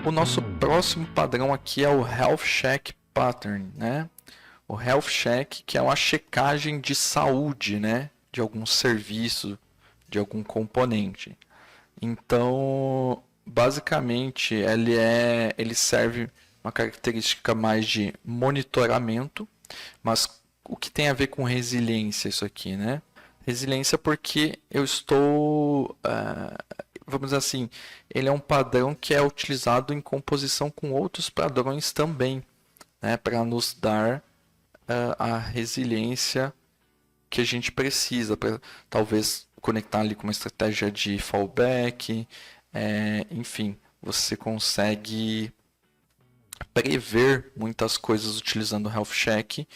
O nosso próximo padrão aqui é o Health Check Pattern, né? O Health Check, que é uma checagem de saúde, né? De algum serviço, de algum componente. Então, basicamente, ele serve uma característica mais de monitoramento, mas o que tem a ver com resiliência isso aqui, né? Resiliência porque eu estou, vamos dizer assim, ele é um padrão que é utilizado em composição com outros padrões também, né? Para nos dar a resiliência que a gente precisa, para talvez conectar ali com uma estratégia de fallback, enfim, você consegue prever muitas coisas utilizando o Health Check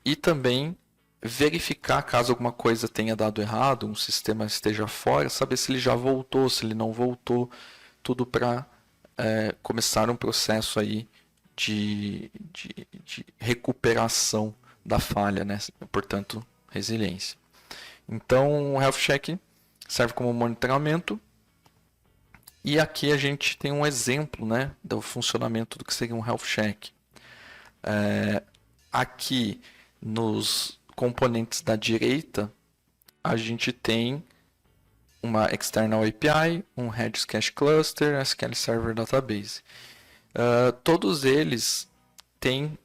e também verificar caso alguma coisa tenha dado errado, um sistema esteja fora, saber se ele já voltou, se ele não voltou, tudo para começar um processo aí de recuperação da falha, né? Portanto, resiliência. Então, o Health Check serve como monitoramento. E aqui a gente tem um exemplo, né, do funcionamento do que seria um Health Check. Aqui nos componentes da direita, a gente tem uma External API, um Redis Cache Cluster, SQL Server Database. Todos eles têm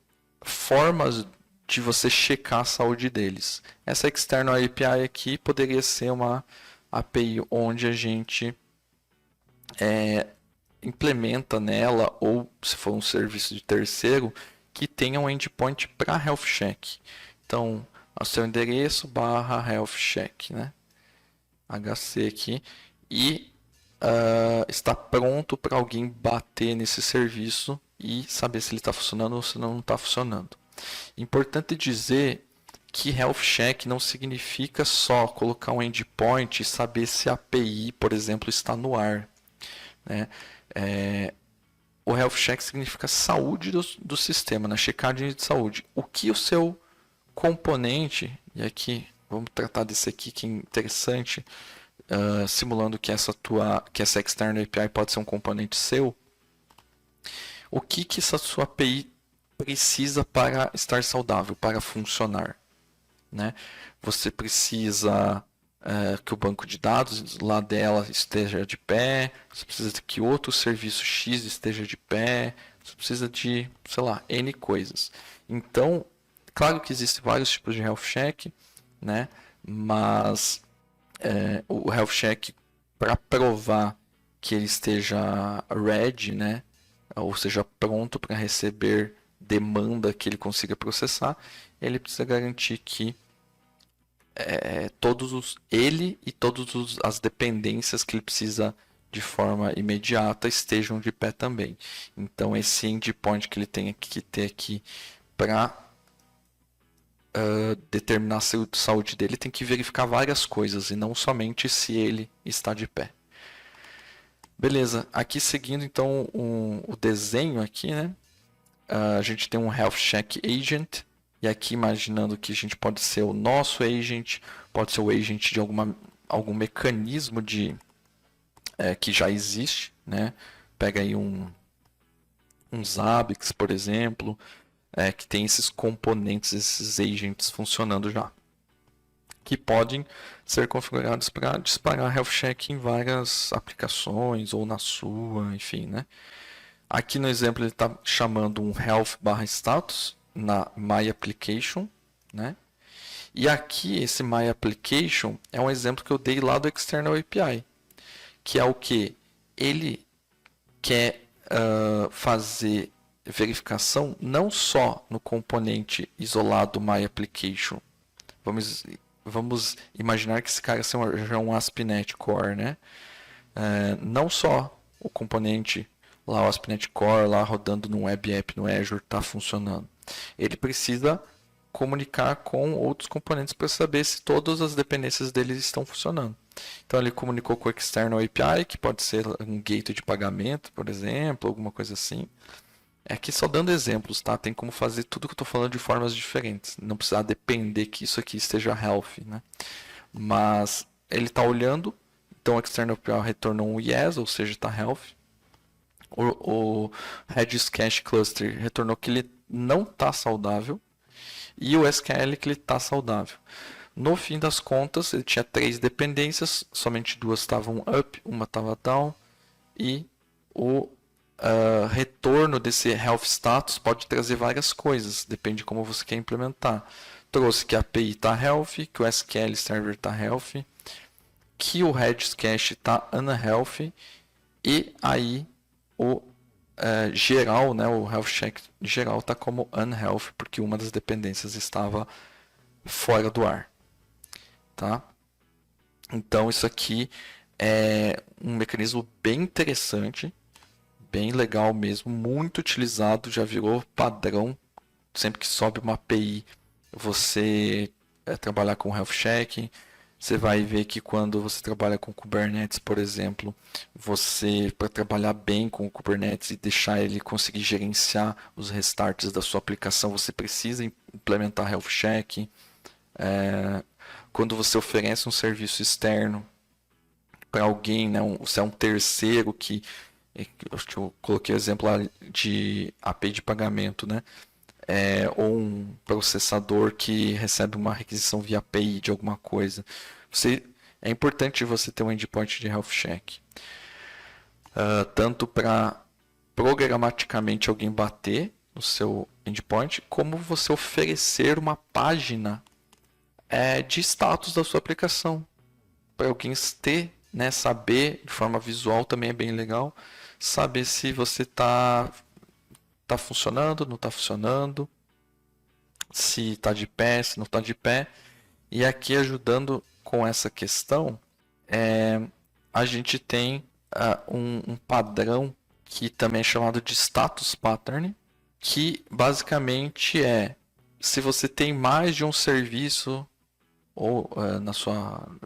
formas de você checar a saúde deles. Essa External API aqui poderia ser uma API onde a gente implementa nela, ou se for um serviço de terceiro, que tenha um endpoint para Health Check. Então, o seu endereço barra Health Check, né? HC aqui. E está pronto para alguém bater nesse serviço e saber se ele está funcionando ou se não está funcionando. Importante dizer que Health Check não significa só colocar um endpoint e saber se a API, por exemplo, está no ar, né? O Health Check significa saúde do sistema, na checagem de saúde. O que o seu componente, e aqui vamos tratar desse aqui que é interessante, simulando que essa External API pode ser um componente seu, o que essa sua API precisa para estar saudável, para funcionar, né? Você precisa que o banco de dados lá dela esteja de pé, você precisa que outro serviço X esteja de pé, você precisa de, sei lá, N coisas. Então, claro que existem vários tipos de health check, né? Mas o health check, para provar que ele esteja ready, né? Ou seja, pronto para receber demanda que ele consiga processar, ele precisa garantir que ele e todas as dependências que ele precisa de forma imediata estejam de pé também. Então, esse endpoint que ele tem que ter aqui para determinar a saúde dele tem que verificar várias coisas e não somente se ele está de pé. Beleza, aqui seguindo então o desenho aqui, né? A gente tem um Health Check Agent, e aqui imaginando que a gente pode ser o nosso agent, pode ser o agent de algum mecanismo que já existe, né? Pega aí um Zabbix, por exemplo, que tem esses componentes, esses agents funcionando já, que podem ser configurados para disparar Health Check em várias aplicações ou na sua, enfim, né? Aqui no exemplo ele está chamando um health/status na MyApplication, né? E aqui esse MyApplication é um exemplo que eu dei lá do External API, que é o que ele quer fazer verificação não só no componente isolado MyApplication. Vamos imaginar que esse cara seja um ASP.NET Core, né? Não só o componente lá, o ASP.NET Core lá rodando no Web App no Azure está funcionando. Ele precisa comunicar com outros componentes para saber se todas as dependências deles estão funcionando. Então ele comunicou com o External API, que pode ser um gateway de pagamento, por exemplo, alguma coisa assim. Aqui só dando exemplos, tá? Tem como fazer tudo que eu estou falando de formas diferentes. Não precisa depender que isso aqui esteja healthy, né? Mas ele está olhando, então o External API retornou um yes, ou seja, está healthy. O Redis Cache Cluster retornou que ele não está saudável e o SQL que ele está saudável. No fim das contas, ele tinha 3 dependências, somente 2 estavam up, uma estava down, e o retorno desse health status pode trazer várias coisas, depende de como você quer implementar. Trouxe que a API está healthy, que o SQL Server está healthy, que o Redis Cache está unhealthy, e aí o geral, né, o health check geral está como unhealthy, porque uma das dependências estava fora do ar. Tá? Então isso aqui é um mecanismo bem interessante, bem legal mesmo, muito utilizado, já virou padrão. Sempre que sobe uma API, você trabalhar com health checking. Você vai ver que quando você trabalha com Kubernetes, por exemplo, você, para trabalhar bem com o Kubernetes e deixar ele conseguir gerenciar os restarts da sua aplicação, você precisa implementar health checking. Quando você oferece um serviço externo para alguém, né, se é um terceiro que eu coloquei o exemplo lá de API de pagamento, né, ou um processador que recebe uma requisição via API de alguma coisa, é importante você ter um endpoint de health check, tanto para programaticamente alguém bater no seu endpoint, como você oferecer uma página de status da sua aplicação. Para alguém ter, né, saber de forma visual também é bem legal. Saber se você tá funcionando, não está funcionando, se está de pé, se não está de pé. E aqui ajudando com essa questão, a gente tem um padrão que também é chamado de status pattern, que basicamente se você tem mais de um serviço ou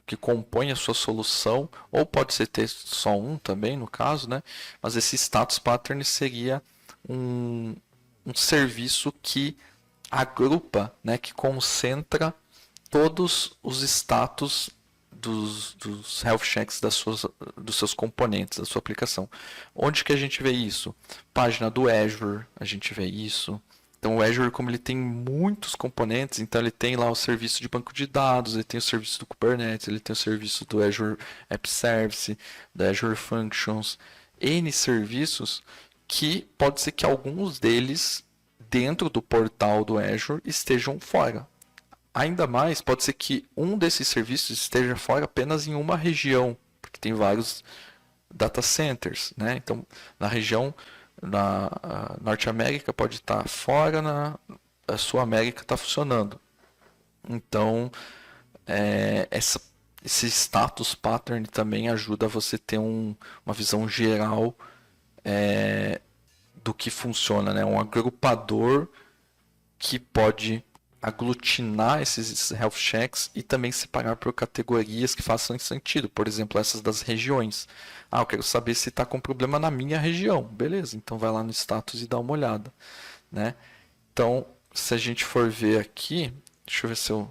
que compõe a sua solução, ou pode ser ter só um também no caso, né? Mas esse status pattern seria um serviço que agrupa, né, que concentra todos os status dos health checks dos seus componentes, da sua aplicação. Onde que a gente vê isso? Página do Azure, a gente vê isso. Então o Azure, como ele tem muitos componentes, então ele tem lá o serviço de banco de dados, ele tem o serviço do Kubernetes, ele tem o serviço do Azure App Service, da Azure Functions, N serviços que pode ser que alguns deles dentro do portal do Azure estejam fora. Ainda mais, pode ser que um desses serviços esteja fora apenas em uma região, porque tem vários data centers, né? Então, na região na Norte América pode estar fora, a Sul América está funcionando. Então, esse status pattern também ajuda você a ter uma visão geral do que funciona, né? Um agrupador que pode aglutinar esses health checks e também separar por categorias que façam sentido. Por exemplo, essas das regiões. Eu quero saber se está com problema na minha região. Beleza, então vai lá no status e dá uma olhada, né? Então, se a gente for ver aqui, deixa eu ver se eu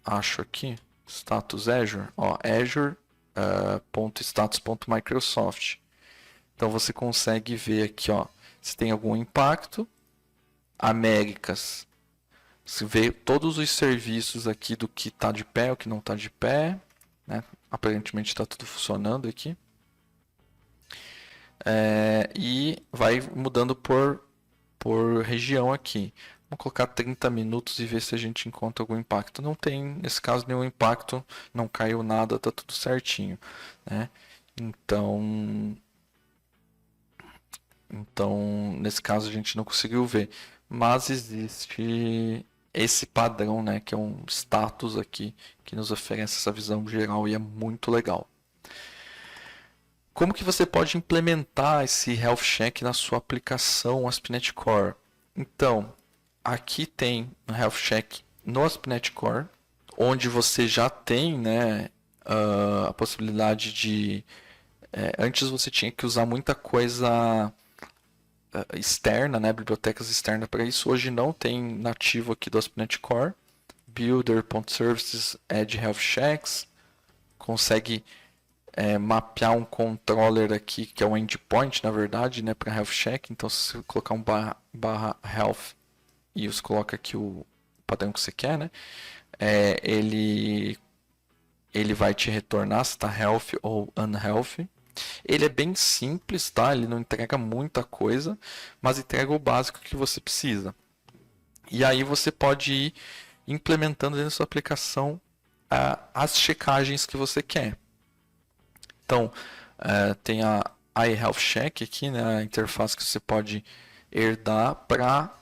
acho aqui, status Azure, Azure.status.microsoft. Então você consegue ver aqui, se tem algum impacto. Américas. Você vê todos os serviços aqui do que está de pé, o que não está de pé, né? Aparentemente está tudo funcionando aqui. E vai mudando por região aqui. Vamos colocar 30 minutos e ver se a gente encontra algum impacto. Não tem, nesse caso, nenhum impacto, não caiu nada, está tudo certinho, né? Então, nesse caso a gente não conseguiu ver. Mas existe esse padrão, né, que é um status aqui, que nos oferece essa visão geral e é muito legal. Como que você pode implementar esse Health Check na sua aplicação ASP.NET Core? Então, aqui tem um Health Check no ASP.NET Core, onde você já tem, né, a possibilidade de... antes você tinha que usar muita coisa externa, né, bibliotecas externas para isso. Hoje não tem nativo aqui do ASP.NET Core. Builder.services add health checks, consegue mapear um controller aqui, que é um endpoint, na verdade, né, para health check. Então, se você colocar um barra health e você coloca aqui o padrão que você quer, né, ele vai te retornar se está healthy ou unhealthy. Ele é bem simples, tá? Ele não entrega muita coisa, mas entrega o básico que você precisa. E aí você pode ir implementando dentro da sua aplicação as checagens que você quer. Então, tem a iHealthCheck aqui, né, a interface que você pode herdar para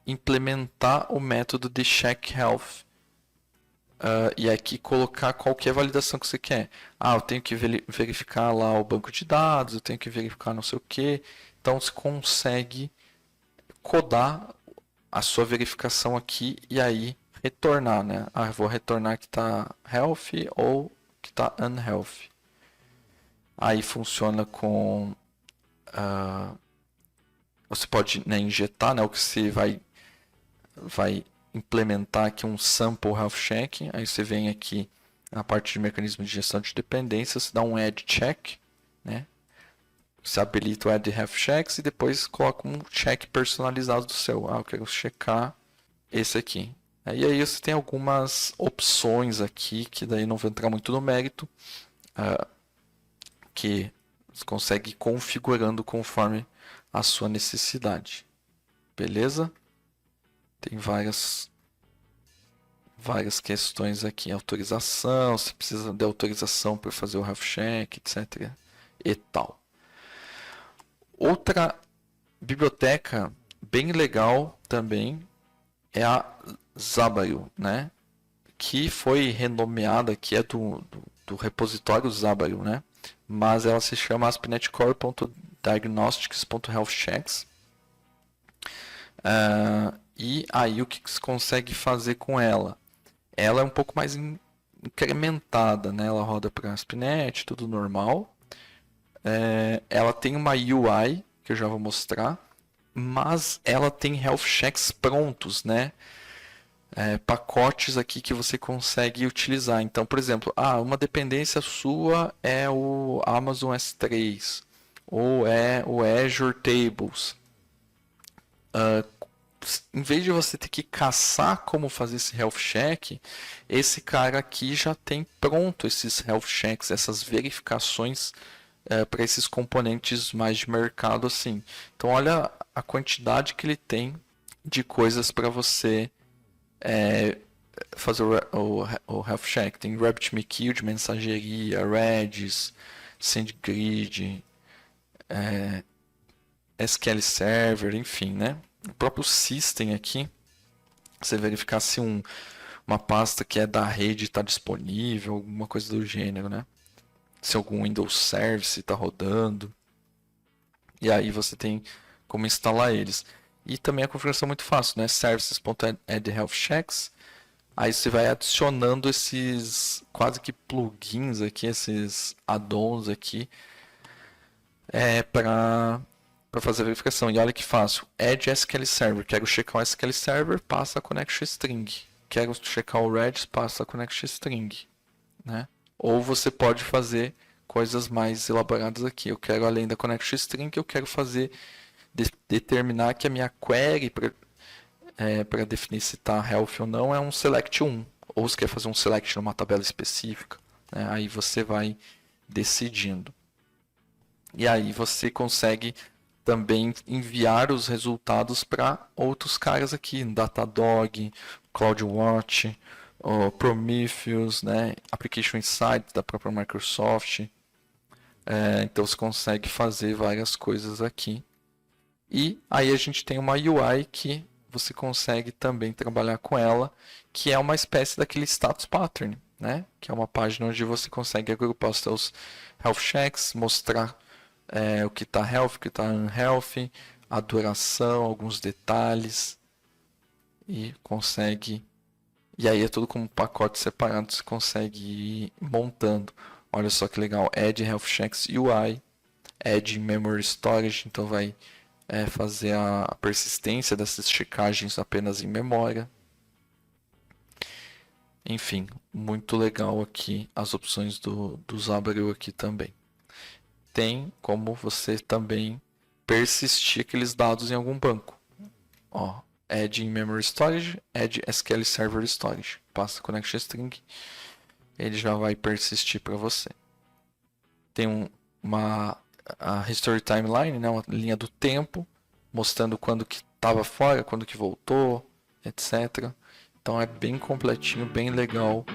implementar o método de check health. E aqui colocar qualquer validação que você quer. Eu tenho que verificar lá o banco de dados, eu tenho que verificar não sei o que. Então você consegue codar a sua verificação aqui e aí retornar, né? Eu vou retornar que está healthy ou que está unhealthy. Aí funciona com você pode, né, injetar, né, o que você vai implementar aqui um sample health check. Aí você vem aqui na parte de mecanismo de gestão de dependências, dá um add check, né? Você habilita o add health checks e depois coloca um check personalizado do seu. Eu quero checar esse aqui. E aí você tem algumas opções aqui, que daí não vou entrar muito no mérito, que você consegue ir configurando conforme a sua necessidade. Beleza? Tem várias questões aqui. Autorização, se precisa de autorização para fazer o health check, etc. E tal. Outra biblioteca bem legal também é a Zabaru, né? Que foi renomeada, que é do repositório Zabaru, né? Mas ela se chama aspnetcore.diagnostics.healthchecks. E aí o que se consegue fazer com ela? Ela é um pouco mais incrementada, né? Ela roda para ASP.NET, tudo normal. Ela tem uma UI, que eu já vou mostrar, mas ela tem health checks prontos, né? Pacotes aqui que você consegue utilizar. Então, por exemplo, uma dependência sua é o Amazon S3 ou é o Azure Tables. Em vez de você ter que caçar como fazer esse health check, esse cara aqui já tem pronto esses health checks, essas verificações para esses componentes mais de mercado assim. Então olha a quantidade que ele tem de coisas para você fazer o health check. Tem RabbitMQ de mensageria, Redis, SendGrid, SQL Server, enfim, né? O próprio System aqui, você verificar se uma pasta que é da rede está disponível, alguma coisa do gênero, né? Se algum Windows Service está rodando. E aí você tem como instalar eles. E também a configuração é muito fácil, né? Services.add.healthchecks. Aí você vai adicionando esses quase que plugins aqui, esses add-ons aqui, para fazer a verificação. E olha que fácil. Add SQL Server. Quero checar o SQL Server, passa a connection string. Quero checar o Redis, passa a connection string, né? Ou você pode fazer coisas mais elaboradas aqui. Eu quero, além da connection string, eu quero fazer determinar que a minha query para definir se está healthy ou não é um select 1. Ou se quer fazer um select numa tabela específica, né? Aí você vai decidindo. E aí você consegue também enviar os resultados para outros caras aqui, Datadog, CloudWatch, Prometheus, né? Application Insight da própria Microsoft. Então você consegue fazer várias coisas aqui. E aí a gente tem uma UI que você consegue também trabalhar com ela, que é uma espécie daquele status pattern, né? Que é uma página onde você consegue agrupar os seus health checks, mostrar o que está healthy, o que está unhealthy, a duração, alguns detalhes, e consegue. E aí é tudo como um pacote separado, você consegue ir montando. Olha só que legal, Add Health Checks UI, Add Memory Storage, então vai fazer a persistência dessas checagens apenas em memória. Enfim, muito legal aqui as opções do Zabreu aqui também. Tem como você também persistir aqueles dados em algum banco. Ó, add in memory storage, add SQL server storage. Passa connection string, ele já vai persistir para você. Tem a history timeline, né, uma linha do tempo, mostrando quando que estava fora, quando que voltou, etc. Então é bem completinho, bem legal